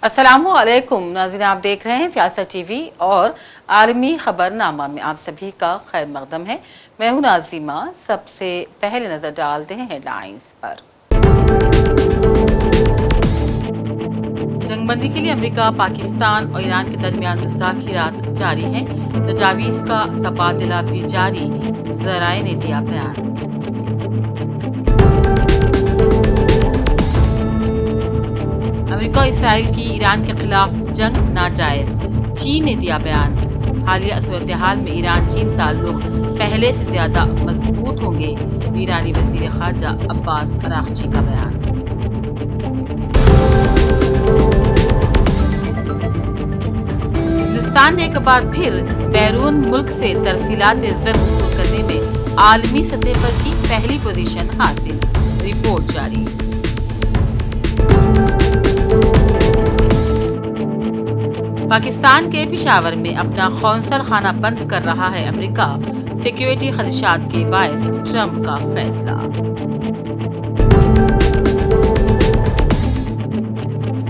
अस्सलामुअलैकुम नाज़रीन, आप देख रहे हैं सियासत टीवी और आलमी खबरनामा में आप सभी का खैर मकदम है। मैं हूं नाज़िमा। सबसे पहले नजर डालते हैं हेडलाइंस पर। जंगबंदी के लिए अमेरिका, पाकिस्तान और ईरान के दरमियान मुज़ाकिरात जारी हैं। तजावीज़ का तबादला भी जारी, ज़राए ने दिया बयान। अमेरिका और इसराइल की ईरान के खिलाफ जंग नाजायज, चीन ने दिया बयान। हालिया सूरत हाल में ईरान चीन ताल्लुक पहले से ज्यादा मजबूत होंगे, ईरानी वजीर खारजा अब्बास अरागची का बयान। हिंदुस्तान ने एक बार फिर बैरून मुल्क से तरसीलात ज़र वसूल करने में आलमी सतह पर की पहली पोजीशन हासिल, रिपोर्ट जारी। पाकिस्तान के पेशावर में अपना कौंसल खाना बंद कर रहा है अमेरिका, सिक्योरिटी खदशात के बायस ट्रंप का फैसला।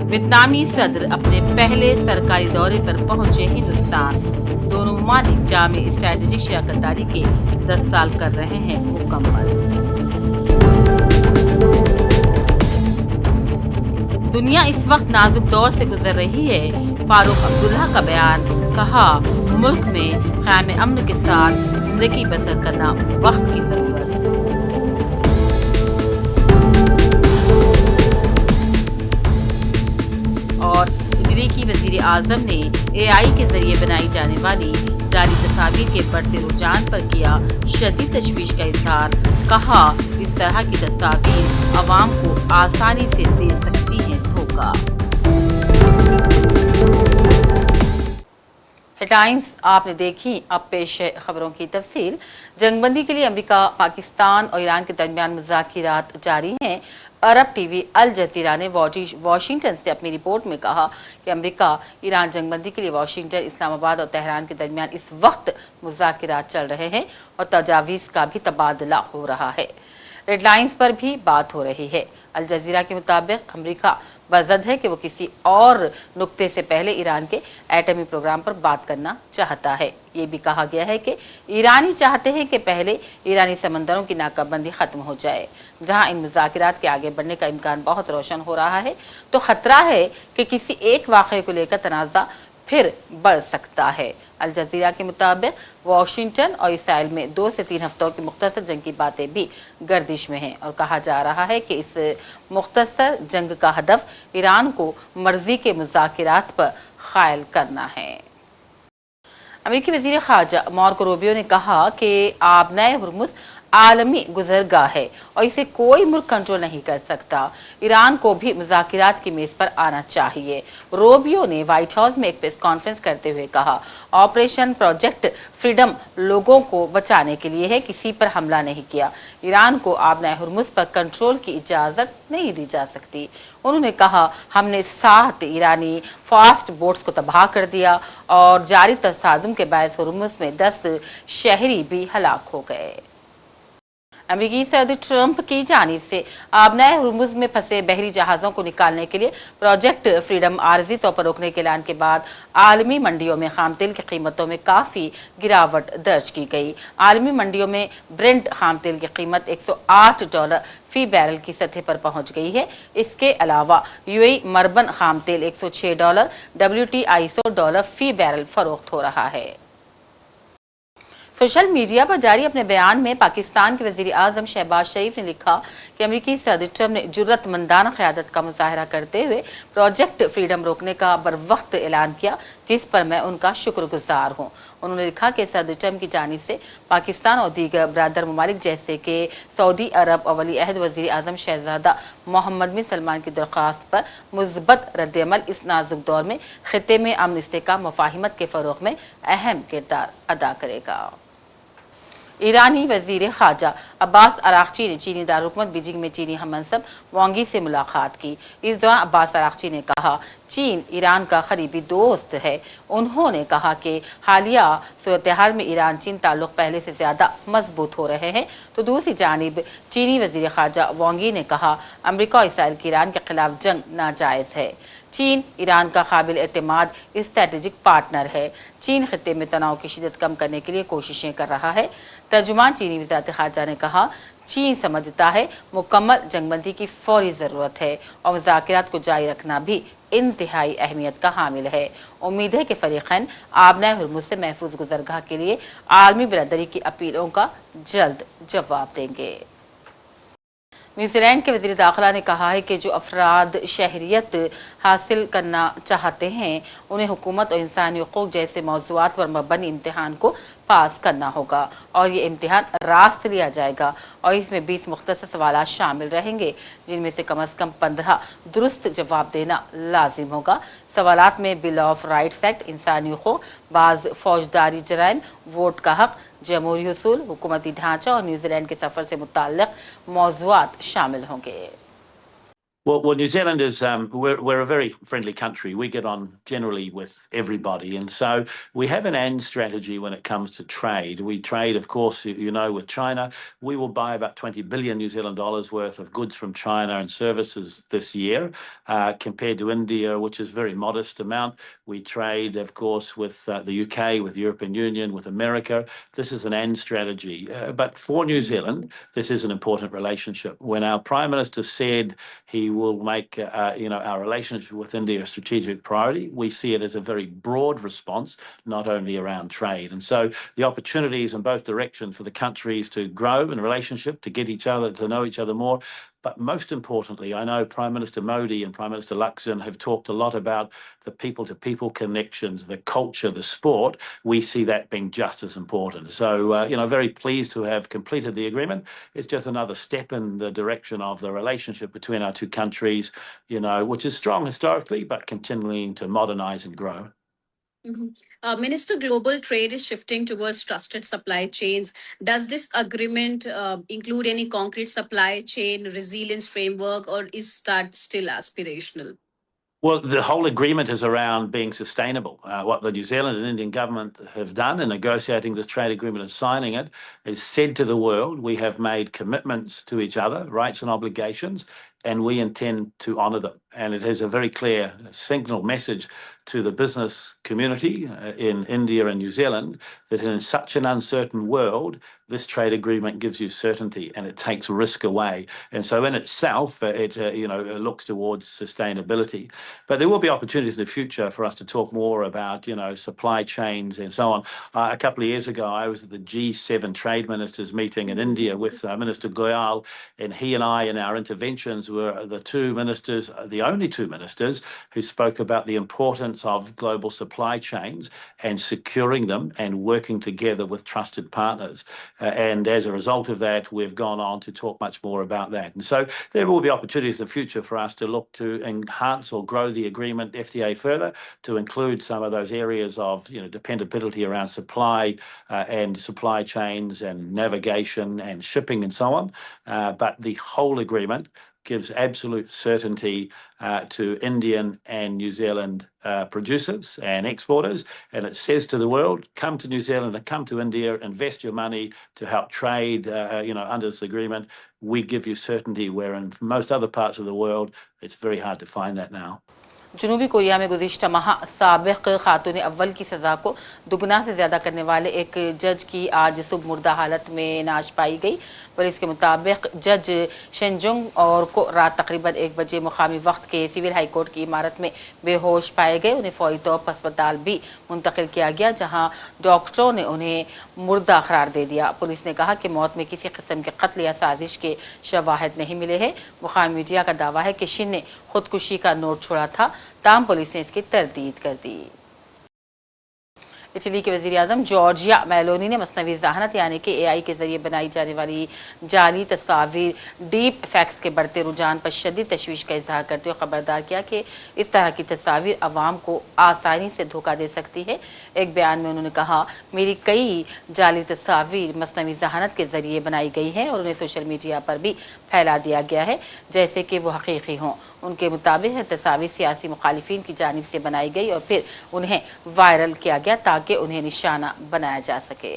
वियतनामी सदर अपने पहले सरकारी दौरे पर पहुंचे हिंदुस्तान, दोनों ममालिक जामे स्ट्रेटेजिक शराकतदारी के 10 साल कर रहे हैं मुकम्मल। दुनिया इस वक्त नाजुक दौर से गुजर रही है, फारूक अब्दुल्ला का बयान। कहा, मुल्क में क़याम अमन के साथ जिंदगी बसर करना वक्त की जरूरत। और इटली की वजीर आजम ने AI के जरिए बनाई जाने वाली जाली तस्वीर के बढ़ते रुझान पर किया शदीद तशवीश का इजहार। कहा, इस तरह की तस्वीर आवाम को आसानी से दे सकती है धोखा। हेडलाइंस आपने देखी, अब पेश है खबरों की तफसील। जंगबंदी के लिए अमेरिका, पाकिस्तान और ईरान के दरमियान मुज़ाकिरात जारी हैं। अरब टीवी अल जज़ीरा ने वाशिंगटन से अपनी रिपोर्ट में कहा कि अमेरिका ईरान जंगबंदी के लिए वाशिंगटन, इस्लामाबाद और तेहरान के दरमियान इस वक्त मुज़ाकिरात चल रहे हैं और तजावीज़ का भी तबादला हो रहा है। रेड लाइन्स पर भी बात हो रही है। अल जज़ीरा के मुताबिक अमेरिका बज़द है कि वो किसी और नुक्ते से पहले ईरान के एटमी प्रोग्राम पर बात करना चाहता है। ये भी कहा गया है कि ईरानी चाहते हैं कि पहले ईरानी समंदरों की नाकाबंदी खत्म हो जाए। जहां इन मुज़ाकिरात के आगे बढ़ने का इम्कान बहुत रोशन हो रहा है, तो खतरा है कि किसी एक वाक़े को लेकर तनाज़ा फिर बढ़ सकता है। अल जज़ीरा के मुताबिक वाशिंगटन और इसराइल में 2 से 3 हफ्तों की मुख्तसर जंग की बातें भी गर्दिश में हैं और कहा जा रहा है कि इस मुख्तसर जंग का हदफ ईरान को मर्जी के मुज़ाकिरात पर क़ायल करना है। अमेरिकी वज़ीर ख़ारजा मार्को रूबियो ने कहा कि आबनाए हुर्मुज़ आलमी गुजरगाह है और इसे कोई मुल्क कंट्रोल नहीं कर सकता। ईरान को भी मुज़ाकिरात की मेज पर आना चाहिए। रूबियो ने व्हाइट हाउस में एक प्रेस कॉन्फ्रेंस करते हुए कहा, ऑपरेशन प्रोजेक्ट फ्रीडम लोगों को बचाने के लिए है, किसी पर हमला नहीं किया। ईरान को आबनाए हुर्मुज़ पर कंट्रोल की इजाज़त नहीं दी जा सकती। उन्होंने कहा, हमने 7 ईरानी फास्ट बोट्स को तबाह कर दिया और जारी तसादुम के बायस हुर्मुज़ में 10 शहरी भी हलाक हो गए। अमेरिकी सदर ट्रंप की जानिब से आबनाए हुर्मुज़ में फंसे बहरी जहाज़ों को निकालने के लिए प्रोजेक्ट फ्रीडम आर्जी तौर पर रोकने के ऐलान के बाद आलमी मंडियों में खाम तेल की कीमतों में काफ़ी गिरावट दर्ज की गई। आलमी मंडियों में ब्रेंट खाम तेल की कीमत $108 फी बैरल की सतह पर पहुंच गई है। इसके अलावा UAE मरबन खाम तेल $106, WTI $100 फी बैरल फरोख्त हो रहा है। सोशल मीडिया पर जारी अपने बयान में पाकिस्तान के वजीर आजम शहबाज शरीफ ने लिखा कि अमेरिकी सदर ट्रंप ने जुर्रतमंदाना क़यादत का मुजाहरा करते हुए प्रोजेक्ट फ्रीडम रोकने का बरवक्त ऐलान किया, जिस पर मैं उनका शुक्रगुजार हूँ। उन्होंने लिखा कि सदर ट्रंप की जानिब से पाकिस्तान और दीगर बरादर ममालिक जैसे कि सऊदी अरब और वली अहद वज़ीर आज़म शहजादा मोहम्मद बिन सलमान की दरख्वास्त पर मुस्बत रद्द-ए-अमल इस नाजुक दौर में खित्ते में अमन इस्तेहकाम मफाहिमत के फ़रोग़ में अहम किरदार अदा करेगा। ईरानी वजीर खारजा अब्बास अरागची ने चीनी दारुकूमत बीजिंग में चीनी हममनसब वांगी से मुलाकात की। इस दौरान अब्बास अरागची ने कहा, चीन ईरान का करीबी दोस्त है। उन्होंने कहा कि हालिया सूरत-ए-हाल में ईरान चीन ताल्लुक पहले से ज्यादा मजबूत हो रहे हैं। तो दूसरी जानिब चीनी वजीर खारजा वांगी ने कहा, अमेरिका और इसराइल की ईरान के खिलाफ जंग नाजायज है। चीन ईरान का काबिल एतमाद स्ट्रेटेजिक पार्टनर है। चीन खित्ते में तनाव की शिद्दत कम करने के लिए कोशिशें कर रहा है। तर्जुमान चीनी वज़ारत ख़ारजा ने कहा, चीन समझता है मुकम्मल जंगबंदी की फौरी ज़रूरत है और मुज़ाकरात को जारी रखना भी इंतहाई अहमियत का हामिल है। उम्मीद है कि फरीक़ैन आबनाए हुर्मुज़ से महफूज गुज़रगाह के लिए आलमी बिरादरी की अपीलों का जल्द जवाब देंगे। न्यूजीलैंड के वज़ीर दाखिला ने कहा है कि जो अफराद शहरियत हासिल करना चाहते हैं उन्हें हुकूमत और इंसानी हकूक़ जैसे मौज़ूआत पर मबनी इम्तिहान को पास करना होगा और ये इम्तिहान रास्त लिया जाएगा और इसमें 20 मुख्तसर सवाल शामिल रहेंगे जिनमें से कम 15 दुरुस्त जवाब देना लाजिम होगा। सवालात में बिल ऑफ राइट्स एक्ट, इंसानी हकूक़, बाज़ फौजदारी जराइम, वोट का हक, जमहूरी उसूल, हुकूमती ढांचा और न्यूजीलैंड के सफर से मुताल्लिक़ मौज़ूआत शामिल होंगे। Well, New Zealand is we're a very friendly country. We get on generally with everybody, and so we have an "and" strategy when it comes to trade. We trade, of course, with China. We will buy about 20 billion New Zealand dollars worth of goods from China and services this year, compared to India, which is a very modest amount. We trade, of course, with the UK, with the European Union, with America. This is an "and" strategy, but for New Zealand, this is an important relationship. When our Prime Minister said he will make our relationship with India a strategic priority, we see it as a very broad response, not only around trade. And so the opportunities in both directions for the countries to grow in a relationship, to get each other, to know each other more. But most importantly, I know Prime Minister Modi and Prime Minister Luxon have talked a lot about the people-to-people connections, the culture, the sport. We see that being just as important. So, very pleased to have completed the agreement. It's just another step in the direction of the relationship between our two countries, which is strong historically, but continuing to modernize and grow. Minister, global trade is shifting towards trusted supply chains. Does this agreement include any concrete supply chain resilience framework, or is that still aspirational? Well, the whole agreement is around being sustainable. What the New Zealand and Indian government have done in negotiating this trade agreement and signing it is said to the world, we have made commitments to each other, rights and obligations, and we intend to honour them. And it has a very clear signal message to the business community in India and New Zealand that in such an uncertain world, this trade agreement gives you certainty and it takes risk away. And so in itself, it looks towards sustainability. But there will be opportunities in the future for us to talk more about, supply chains and so on. A couple of years ago, I was at the G7 trade ministers meeting in India with Minister Goyal, and he and I in our interventions were the only two ministers who spoke about the importance of global supply chains and securing them and working together with trusted partners. And as a result of that, we've gone on to talk much more about that. And so there will be opportunities in the future for us to look to enhance or grow the agreement FTA further to include some of those areas of dependability around supply and supply chains and navigation and shipping and so on. But the whole agreement gives absolute certainty to Indian and New Zealand producers and exporters, and it says to the world, come to New Zealand and come to India, invest your money to help trade, under this agreement. We give you certainty, where in most other parts of the world, it's very hard to find that now. जनूबी Korea में गुज़िश्ता माह साबिक़ खातून अव्वल की सज़ा को दुगना से ज़्यादा करने वाले एक जज की आज सुबह मुर्दा हालत में नाश पाई गई। पुलिस के मुताबिक जज शेंजुंग और को रात तकरीबन 1 बजे मुकामी वक्त के सिविल हाई कोर्ट की इमारत में बेहोश पाए गए। उन्हें फौरी तौर पर अस्पताल भी मुंतकिल किया गया, जहां डॉक्टरों ने उन्हें मुर्दा करार दे दिया। पुलिस ने कहा कि मौत में किसी किस्म के कत्ल या साजिश के शवाहिद नहीं मिले हैं। मुकामी मीडिया का दावा है कि शिन ने खुदकुशी का नोट छोड़ा था, ताम पुलिस ने इसकी तरदीद कर दी। इटली के वज़ीर आज़म जॉर्जिया मेलोनी ने मसनवी ज़हानत यानी कि AI के जरिए बनाई जाने वाली जाली तस्वीर डीप फैक्स के बढ़ते रुझान पर शदीद तशवीश का इजहार करते हुए खबरदार किया कि इस तरह की तस्वीर अवाम को आसानी से धोखा दे सकती है। एक बयान में उन्होंने कहा, मेरी कई जाली तस्वीर मसनवी ज़हानत के जरिए बनाई गई हैं और उन्हें सोशल मीडिया पर भी फैला दिया गया है जैसे कि वो हकीकी हों। उनके मुताबिक तस्वीर सियासी मुखालिफिन की जानिब से बनाई गई और फिर उन्हें वायरल किया गया ताकि उन्हें निशाना बनाया जा सके।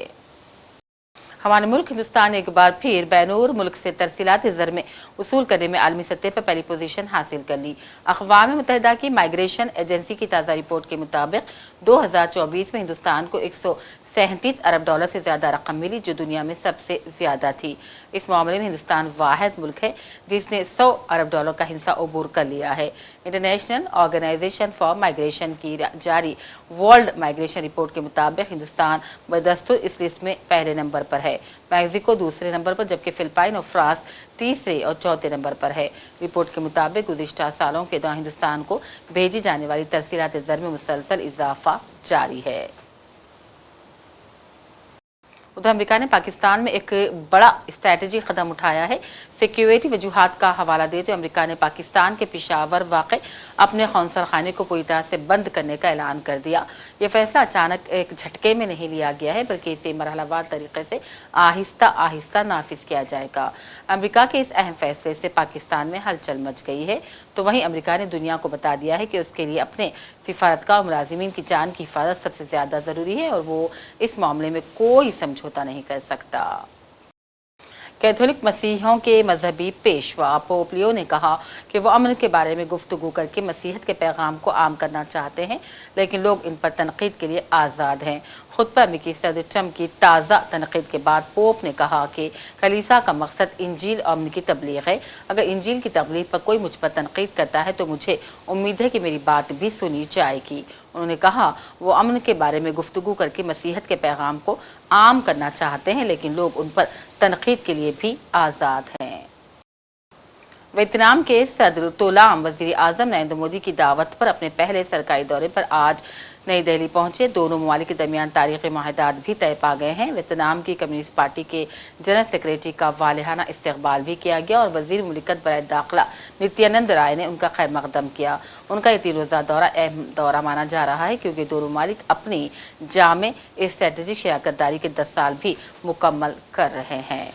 हमारे मुल्क हिंदुस्तान एक बार फिर बैनूर मुल्क से तरसीलात ज़र में वसूल करने में आलमी सतह पर पहली पोजीशन हासिल कर ली। अक़वाम मुत्तहिदा की माइग्रेशन एजेंसी की ताज़ा रिपोर्ट के मुताबिक 2024 में हिंदुस्तान को 137 अरब डॉलर से ज्यादा रकम मिली, जो दुनिया में सबसे ज्यादा थी। इस मामले में हिंदुस्तान वाहिद मुल्क है जिसने 100 अरब डॉलर का हिस्सा अबूर कर लिया है। इंटरनेशनल ऑर्गेनाइजेशन फॉर माइग्रेशन की जारी वर्ल्ड माइग्रेशन रिपोर्ट के मुताबिक हिंदुस्तान बदस्तूर इस लिस्ट में पहले नंबर पर है। मैक्सिको दूसरे नंबर पर, जबकि फिलिपाइन और फ्रांस तीसरे और चौथे नंबर पर है। रिपोर्ट के मुताबिक गुज़िश्ता सालों के दौरान हिंदुस्तान को भेजी जाने वाली तरसीलात ज़र में मुसलसल इजाफा जारी है। उधर अमेरिका ने पाकिस्तान में एक बड़ा स्ट्रैटेजी कदम उठाया है। सिक्योरिटी वजूहात का हवाला देते हुए अमेरिका ने पाकिस्तान के पेशावर वाक़ अपने कौंसल खाने को पूरी तरह से बंद करने का ऐलान कर दिया। यह फैसला अचानक एक झटके में नहीं लिया गया है, बल्कि इसे मरहलावार तरीके से आहिस्ता आहिस्ता नाफिज किया जाएगा। अमेरिका के इस अहम फैसले से पाकिस्तान में हलचल मच गई है, तो वहीं अमेरिका ने दुनिया को बता दिया है कि उसके लिए अपने सिफारतकार और मुलाजिमीन की जान की हिफाजत सबसे ज्यादा जरूरी है और वो इस मामले में कोई समझौता नहीं कर सकता। कैथोलिक मसीहों के मजहबी पेशवा पोप लियो ने कहा कि वो अमन के बारे में गुफ्तगू करके मसीहत के पैगाम को आम करना चाहते हैं, लेकिन लोग इन पर तनकीद के लिए आज़ाद हैं। खुद पर अमेरिकी सदर ट्रंप की ताज़ा तनकीद के बाद पोप ने कहा कि कलीसिया का मकसद इंजील और अमन की तबलीग है। अगर इंजील की तबलीग पर कोई मुझ पर तनकीद करता है तो मुझे उम्मीद है कि मेरी बात भी सुनी जाएगी। उन्होंने कहा वो अमन के बारे में गुफ्तगू करके मसीहत के पैगाम को आम करना चाहते हैं, लेकिन लोग उन पर तनकीद के लिए भी आज़ाद हैं। वियतनाम के सदर तोलाम वजीर आजम नरेंद्र मोदी की दावत पर अपने पहले सरकारी दौरे पर आज नई दिल्ली पहुंचे। दोनों ममालिक के दरमियान तारीखी मुआहदात भी तय पा गए हैं। वियतनाम की कम्युनिस्ट पार्टी के जनरल सेक्रेटरी का वालिहाना इस्तकबाल भी किया गया और वजीर मुमलिकत बराए दाखिला नित्यानंद राय ने उनका खैर मकदम किया। उनका ये 3 रोज़ा दौरा अहम दौरा माना जा रहा है, क्योंकि दोनों ममालिक अपनी जामे स्ट्रेटेजिक शराकतदारी के 10 साल भी मुकम्मल कर रहे हैं।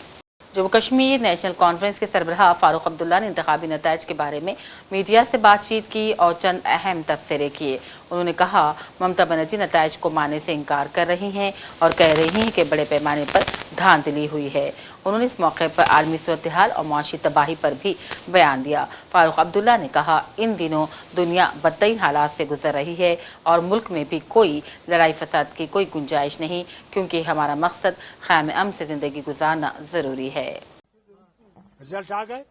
जम्मू कश्मीर नेशनल कॉन्फ्रेंस के सरबराह फारूक अब्दुल्ला ने इंतखाबी नताइज के बारे में मीडिया से बातचीत की और चंद अहम तबसरे किए। उन्होंने कहा ममता बनर्जी नताइज को मानने से इनकार कर रही हैं और कह रही हैं कि बड़े पैमाने पर धांधली हुई है। उन्होंने इस मौके पर आलमी सूरत-ए-हाल और मुआशी तबाही पर भी बयान दिया। फारूक अब्दुल्ला ने कहा इन दिनों दुनिया बदतरीन हालात से गुजर रही है और मुल्क में भी कोई लड़ाई फसाद की कोई गुंजाइश नहीं, क्योंकि हमारा मकसद ख़याम अमन से जिंदगी गुजारना जरूरी है। रिजल्ट आ गए,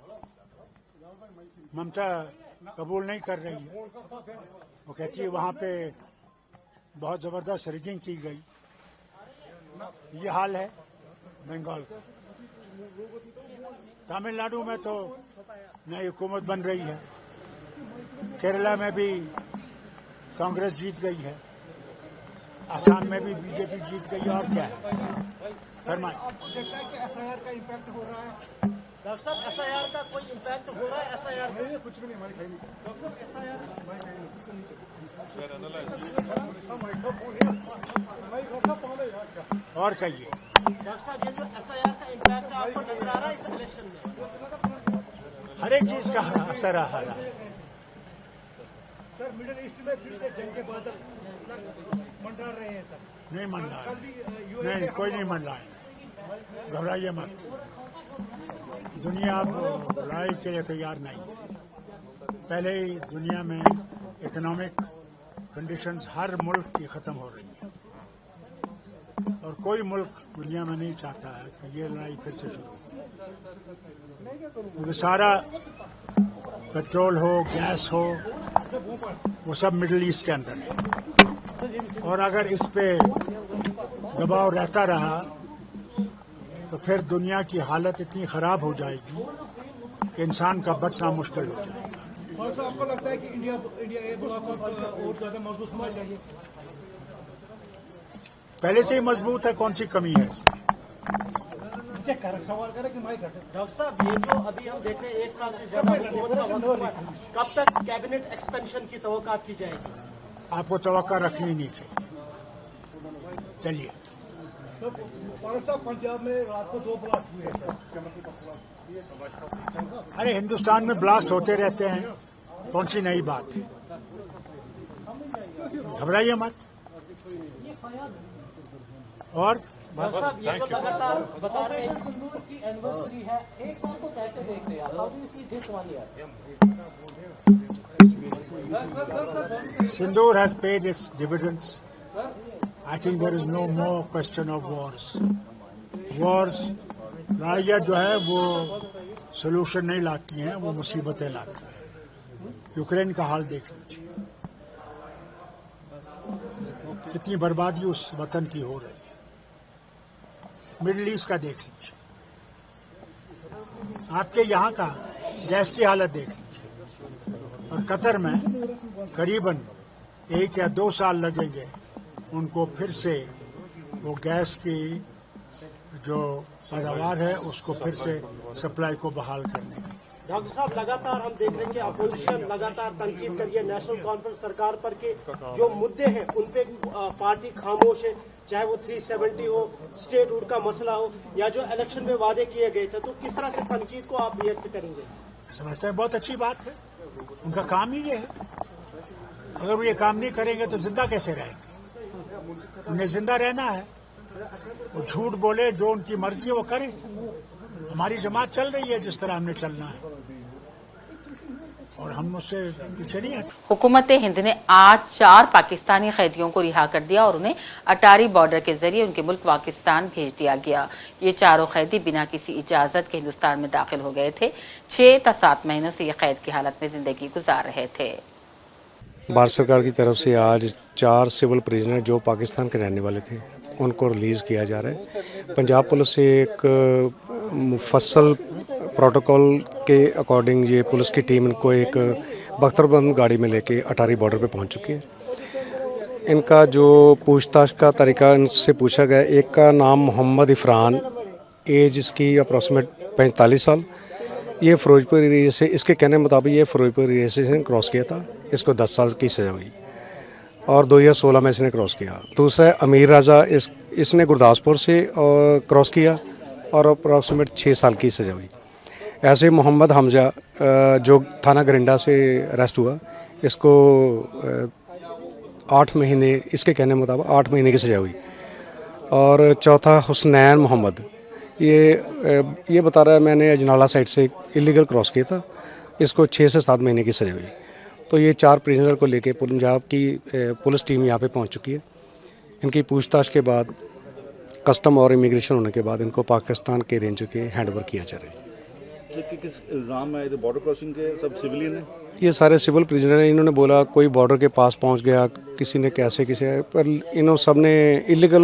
ममता कबूल नहीं कर रही है। वो कहती है वहां पे बहुत जबरदस्त रिगिंग की गई। ये हाल है बंगाल का। तमिलनाडु में तो नई हुकूमत बन रही है। केरला में भी कांग्रेस जीत गई है। आसाम में भी बीजेपी जीत गई। और क्या है फरमाएं। एसआईआर का इम्पैक्ट हो रहा है डॉक्टर साहब? एसआईआर का कोई इम्पैक्ट हो रहा है? एसआईआर नहीं, कुछ भी नहीं, हमारी खैर नहीं डॉक्टर साहब। एसआईआर और कहिए डॉक्टर साहब, ये जो एसआईआर का इम्पैक्ट आपको नजर आ रहा है इस इलेक्शन में? हर एक चीज का असर आ रहा है। सर मिडिल ईस्ट में फिर से जंग के बादल मंडरा रहे हैं सर। नहीं मंडरा है, नहीं कोई नहीं मंडरा है, घबराइए मत। दुनिया अब लड़ाई के लिए तैयार नहीं है। पहले ही दुनिया में इकोनॉमिक कंडीशंस हर मुल्क की खत्म हो रही है और कोई मुल्क दुनिया में नहीं चाहता है कि ये लड़ाई फिर से शुरू हो। क्योंकि सारा पेट्रोल हो, गैस हो, वो सब मिडिल ईस्ट के अंदर है और अगर इस पे दबाव रहता रहा तो फिर दुनिया की हालत इतनी खराब हो जाएगी कि इंसान का बचना मुश्किल हो जाएगा। और सर आपको लगता है कि इंडिया ए ब्लॉक और ज्यादा मजबूत होना चाहिए? पहले से ही मजबूत है, कौन सी कमी है इसमें? सवाल करें कि माइक डॉक्टर साहब, ये जो अभी हम देख रहे हैं 1 साल से ज्यादा हुकूमत का वक्त, कब तक कैबिनेट एक्सपेंशन की तवक्कात की जाएगी? आपको तवक्का रखनी नहीं चाहिए। चलिए तो साहब पंजाब में रात को 2 ब्लास्ट हुए हैं। अरे हिंदुस्तान में ब्लास्ट होते रहते हैं, कौन सी नई बात है? घबराइए मत। और डॉक्टर साहब ये तो लगातार बता रहे हैं सिंदूर की एनिवर्सरी है, एक साल को कैसे देखते हैं? How do you see this 1 year? Sindoor has paid its dividends. I think there is no more question of wars. Wars, लड़ाइयाँ जो है वो सोल्यूशन नहीं लाती हैं, वो मुसीबतें लाती हैं। यूक्रेन का हाल देख लीजिए, कितनी बर्बादी उस वतन की हो रही है। मिडिल ईस्ट का देख लीजिए, आपके यहाँ का गैस की हालत देख लीजिए। और कतर में करीबन 1 या 2 साल लगेंगे उनको फिर से वो गैस की जो पैदावार है उसको फिर से सप्लाई को बहाल करने की। डॉक्टर साहब लगातार हम देख रहे हैं कि अपोजिशन लगातार तनकीद कर रही है नेशनल कॉन्फ्रेंस सरकार पर के जो मुद्दे हैं उन पे पार्टी खामोश है, चाहे वो 370 हो, स्टेटहुड का मसला हो या जो इलेक्शन में वादे किए गए थे। तो किस तरह से तनकीद को आप रिएक्ट करेंगे? समझते हैं बहुत अच्छी बात है, उनका काम ही ये है। अगर वो ये काम नहीं करेंगे तो जिंदा कैसे रहेंगे? उन्हें जिंदा रहना है, वो झूठ बोले, जो उनकी मर्जी है वो करें। हमारी जमात चल रही है जिस तरह हमने चलना है और हम उससे पीछे नहीं हटे। हुकूमत हिंद ने आज 4 पाकिस्तानी कैदियों को रिहा कर दिया और उन्हें अटारी बॉर्डर के जरिए उनके मुल्क पाकिस्तान भेज दिया गया। ये चारों कैदी बिना किसी इजाजत के हिंदुस्तान में दाखिल हो गए थे। 6 या 7 महीनों से ये कैद की हालत में जिंदगी गुजार रहे थे। भारत सरकार की तरफ से आज 4 सिविल प्रिजनर जो पाकिस्तान के रहने वाले थे उनको रिलीज़ किया जा रहा है। पंजाब पुलिस से एक मुफस्सल प्रोटोकॉल के अकॉर्डिंग ये पुलिस की टीम इनको एक बख्तरबंद गाड़ी में लेके अटारी बॉर्डर पे पहुंच चुकी है। इनका जो पूछताछ का तरीका इनसे पूछा गया, एक का नाम मोहम्मद इफ़रान, एज इसकी अप्रॉक्सीमेट 45 साल। ये फिरोजपुर एरिया से, इसके कहने मुताबिक ये फिरोजपुर एरिया से क्रॉस किया था। इसको 10 साल की सज़ा हुई और 2016 में इसने क्रॉस किया। दूसरा है अमीर राजा, इसने गुरदासपुर से क्रॉस किया और अप्रॉक्सीमेट 6 साल की सज़ा हुई। ऐसे मोहम्मद हमजा जो थाना गरिंडा से अरेस्ट हुआ, इसको 8 महीने, इसके कहने मुताबिक 8 महीने की सज़ा हुई। और चौथा हुसनैन मोहम्मद, ये बता रहा है मैंने अजनाला साइड से इलीगल क्रॉस किया था, इसको 6 से 7 महीने की सज़ा हुई। तो ये 4 प्रिजनर को लेके पंजाब की पुलिस टीम यहाँ पे पहुँच चुकी है। इनकी पूछताछ के बाद कस्टम और इमिग्रेशन होने के बाद इनको पाकिस्तान के रेंजर के हैंडओवर किया जा रहा है। किस इल्ज़ाम में आए थे? बॉर्डर क्रॉसिंग के सब सिविलियन हैं? ये सारे सिविल प्रिजनर हैं। इन्होंने बोला कोई बॉर्डर के पास पहुंच गया, किसी ने कैसे पर इन्होंने सब ने इलीगल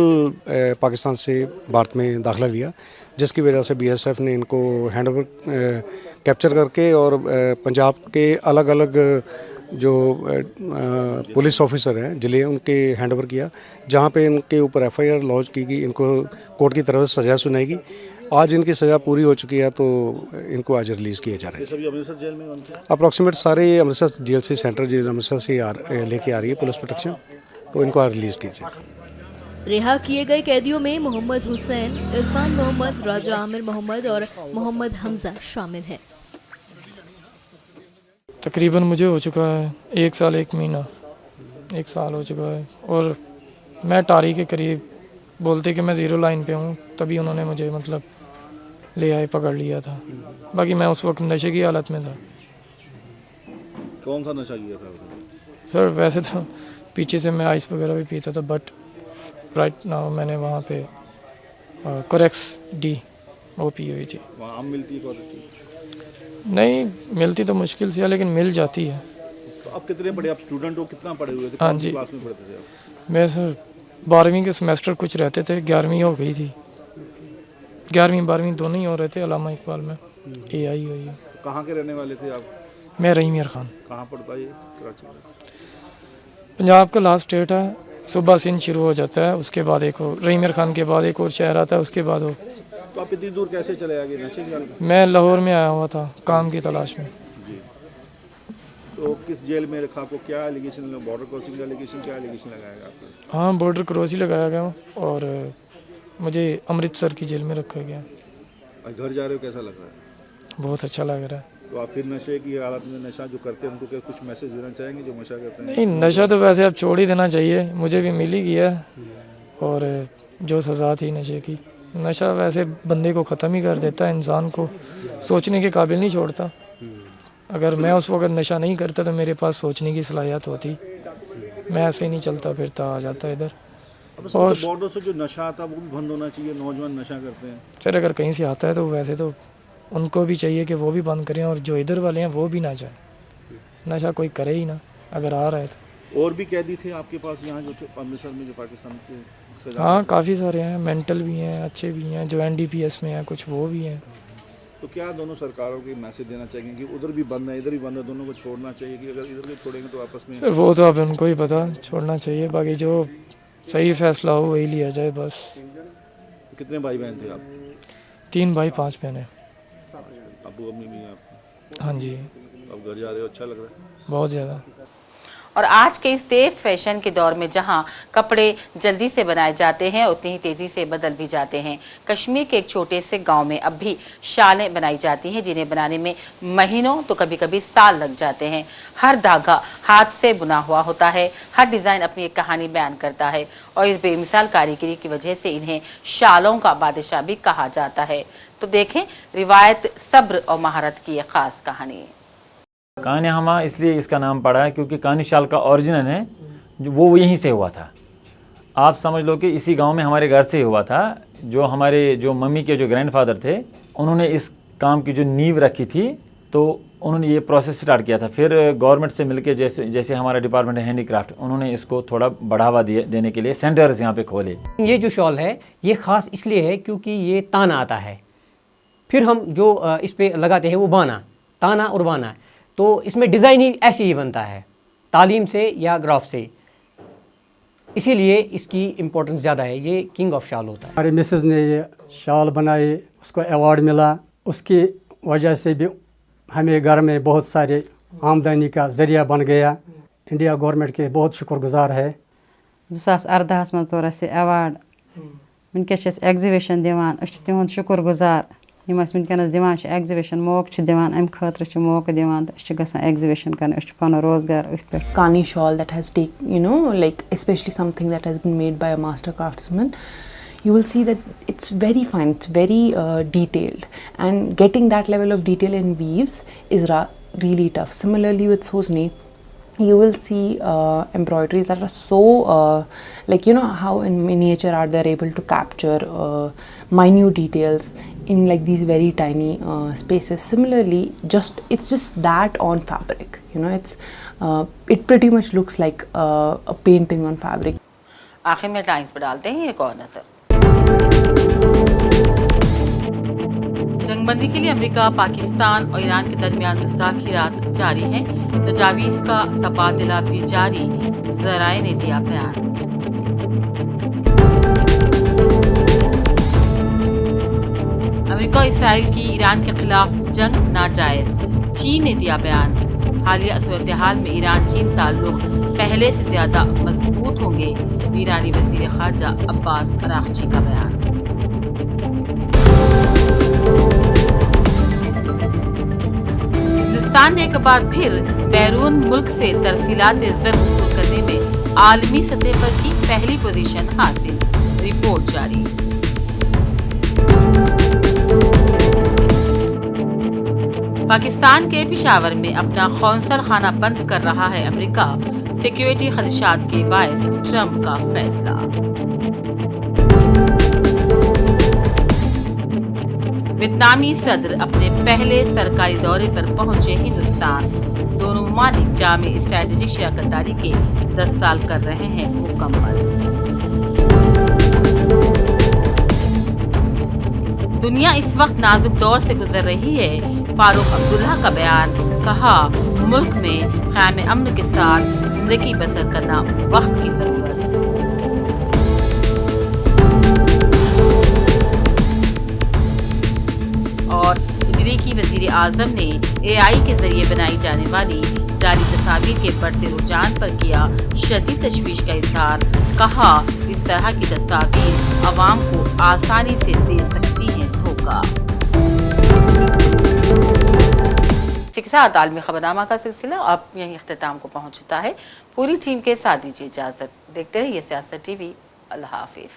पाकिस्तान से भारत में दाखिला लिया, जिसकी वजह से बीएसएफ ने इनको हैंडओवर कैप्चर करके और पंजाब के अलग अलग जो पुलिस ऑफिसर हैं जिले, उनके हैंडओवर किया, जहां पे इनके ऊपर एफआईआर लॉन्च की गई। इनको कोर्ट की तरफ से सज़ा सुनाएगी। आज इनकी सज़ा पूरी हो चुकी है तो इनको आज रिलीज़ किया जा रहा है। सभी अमृतसर जेल में बनते हैं? अप्रॉक्सीमेट सारे अमृतसर जेल से, सेंट्रल जेल अमृतसर से लेके आ रही है पुलिस प्रोटेक्शन, तो इनको आज रिलीज़ किया जाएगा। रिहा किए गए कैदियों में मोहम्मद हुसैन, इरफान मोहम्मद, राजा आमिर मोहम्मद और मोहम्मद हमजा शामिल हैं। तकरीबन मुझे हो चुका है 1 साल 1 महीना, 1 साल हो चुका है। और मैं टारी के करीब बोलते कि मैं ज़ीरो लाइन पे हूँ, तभी उन्होंने मुझे मतलब ले आए, पकड़ लिया था। बाकी मैं उस वक्त नशे की हालत में था। कौन सा नशा किया था? सर वैसे तो पीछे से मैं आइस वगैरह भी पीता था, बट राइट नाउ मैंने वहाँ पे कोरेक्स डी वो पी हुई थी। वहाँ आम मिलती है? नहीं मिलती तो मुश्किल से है, लेकिन मिल जाती है। तो आप कितने पढ़े? आप स्टूडेंट हो, कितना पढ़े हुए थे? हाँ कौन सी जी, क्लास में पढ़ते थे आप? मैं सर 12वीं के सेमेस्टर कुछ रहते थे, 11वीं हो गई थी। 11वीं 12वीं दोनों ही हो रहे थे अलामा इकबाल में, AI हुई है। कहाँ के रहने वाले थे आप? मैं रहीम यार खान। कहाँ पड़ता है ये? कराची में। पंजाब का लास्ट स्टेट है, सुबह सिंध शुरू हो जाता है, उसके बाद एक और रहीम यार खान के बाद एक और शहर आता है, उसके बाद वो। तो आप इतनी दूर कैसे चले आ गए नशे की हालत में? मैं लाहौर में आया हुआ था काम की तलाश में। जी। तो किस जेल में रखा आपको? क्या एलिगेशन, बॉर्डर क्रॉसिंग का एलिगेशन, क्या एलिगेशन लगाया आपको? हाँ बॉर्डर क्रॉस ही लगाया गया और मुझे अमृतसर की जेल में रखा गया। घर जा रहे हो, कैसा लग रहा है? बहुत अच्छा लग रहा है। तो आप फिर नशे की हालत में, नशा जो करते हैं उनको क्या कुछ मैसेज देना चाहेंगे जो नशा करते हैं? नहीं, नशा तो वैसे अब छोड़ ही देना चाहिए, मुझे भी मिल ही गया और जो सज़ा थी नशे की। नशा वैसे बंदे को ख़त्म ही कर देता है, इंसान को सोचने के काबिल नहीं छोड़ता। अगर मैं उस वक्त नशा नहीं करता तो मेरे पास सोचने की सलाहियत होती, मैं ऐसे ही नहीं चलता फिरता, आ जाता इधर। और बॉर्डर से जो नशा आता है वो भी बंद होना चाहिए, नौजवान नशा करते हैं। फिर अगर कहीं से आता है तो वैसे तो उनको भी चाहिए कि वो भी बंद करें, और जो इधर वाले हैं वो भी ना जाए, नशा कोई करे ही ना अगर आ रहा है तो। और भी कैदी थे आपके पास यहाँ जो अमृतसर में जो पाकिस्तान के? हाँ, काफ़ी सारे हैं, मेंटल भी हैं, अच्छे भी हैं, जो NDPS में हैं, कुछ वो भी हैं। तो क्या दोनों सरकारों के मैसेज देना चाहिए कि उधर भी बंद है इधर भी बंद है, दोनों को छोड़ना चाहिए, कि अगर इधर भी छोड़ेंगे तो आपस में? सर वो तो अब उनको ही पता, छोड़ना चाहिए, बाकी जो सही फैसला हो वही लिया जाए बस। कितने भाई बहन थे आप? 3 भाई 5 बहनें। अब्बू अम्मी भी हैं आपके? हाँ जी। अब घर जा रहे हो, अच्छा लग रहा है? बहुत ज़्यादा। और आज के इस तेज फैशन के दौर में जहां कपड़े जल्दी से बनाए जाते हैं उतनी ही तेजी से बदल भी जाते हैं। कश्मीर के एक छोटे से गांव में अब भी शालें बनाई जाती हैं जिन्हें बनाने में महीनों तो कभी कभी साल लग जाते हैं। हर धागा हाथ से बुना हुआ होता है, हर डिजाइन अपनी एक कहानी बयान करता है और इस बेमिसाल कारीगरी की वजह से इन्हें शालों का बादशाह भी कहा जाता है। तो देखें रिवायत, सब्र और महारत की एक खास कहानी। कानी हमा इसलिए इसका नाम पड़ा है क्योंकि कानी शाल का ओरिजिनल है जो वो यहीं से हुआ था। आप समझ लो कि इसी गांव में हमारे घर से ही हुआ था। जो हमारे जो मम्मी के जो ग्रैंडफादर थे उन्होंने इस काम की जो नींव रखी थी, तो उन्होंने ये प्रोसेस स्टार्ट किया था। फिर गवर्नमेंट से मिलके जैसे हमारा डिपार्टमेंट है हैंडीक्राफ्ट, उन्होंने इसको थोड़ा बढ़ावा देने के लिए सेंटर्स यहाँ पे खोले। ये जो शॉल है ये ख़ास इसलिए है क्योंकि ये ताना आता है, फिर हम जो इस पर लगाते हैं वो बाना, ताना और बाना, तो इसमें डिज़ाइन ही ऐसे ही बनता है तालीम से या ग्राफ से, इसीलिए इसकी इम्पोर्टेंस ज़्यादा है। ये किंग ऑफ शाल होता है। हमारी मिसेज़ ने ये शाल बनाई, उसको अवार्ड मिला, उसकी वजह से भी हमें घर में बहुत सारे आमदनी का ज़रिया बन गया। इंडिया गवर्नमेंट के बहुत शुक्रगुजार है। 2018 में तोर अस अवार्ड, वनकस एग्जिबिशन दिवान, तिहुंद शुक्रगुजार यम वनकस दिवान एग्जिबिशन मौका दिवान, अम खतर मौका दिवान, एग्जिबिशन कर पन रोजगार अथ पे। Kani shawl that has like especially something that has been made by a master craftsman, you will see that it's very fine, it's very detailed, and getting that level of detail in weaves is really tough. Similarly with Sosni, you will see embroideries that are so like how in miniature art they're able to capture minute details in like these very tiny spaces. Similarly, it's just that on fabric, it's it pretty much looks like a painting on fabric. आखिर में times पर डालते हैं एक और नजर। जंगबंदी के लिए अमेरिका, पाकिस्तान और ईरान के दरमियान मुज़ाकिरात जारी हैं। तजावीज़ का तबादला भी जारी, ज़राए ने दिया बयान। अमेरिका और इसराइल की ईरान के खिलाफ जंग नाजायज, चीन ने दिया बयान। हालिया सूरत-ए-हाल में ईरान चीन ताल्लुक पहले से ज्यादा मजबूत होंगे, ईरानी वज़ीर ख़ारजा अब्बास अराग़ची का बयान। हिंदुस्तान ने एक बार फिर बैरून मुल्क से तरसीलात ज़र वसूल करने में आलमी सतह पर की पहली पोजीशन हासिल, रिपोर्ट जारी। पाकिस्तान के पेशावर में अपना कौंसल खाना बंद कर रहा है अमेरिका, सिक्योरिटी खदशात के बायस ट्रंप का फैसला। वियतनामी सदर अपने पहले सरकारी दौरे पर पहुंचे हिंदुस्तान, दोनों ममालिक जामे स्ट्रेटेजिक शराकतदारी के 10 साल कर रहे हैं मुकम्मल। दुनिया इस वक्त नाजुक दौर से गुजर रही है, फारूक अब्दुल्ला का बयान, कहा मुल्क में क़याम अमन के साथ जिंदगी बसर करना वक्त की जरूरत। और इटली की वजीर आजम ने AI के जरिए बनाई जाने वाली जाली तस्वीर के बढ़ते रुझान पर किया शदीद तशवीश का इजहार, कहा इस तरह की तस्वीर आवाम को आसानी से दे सकती है धोखा। इसी के साथ आलमी खबरनामा का सिलसिला अब यहीं इख्तिताम को पहुंचता है। पूरी टीम के साथ दीजिए इजाजत। देखते रहिए सियासत TV। अल्लाह हाफिज।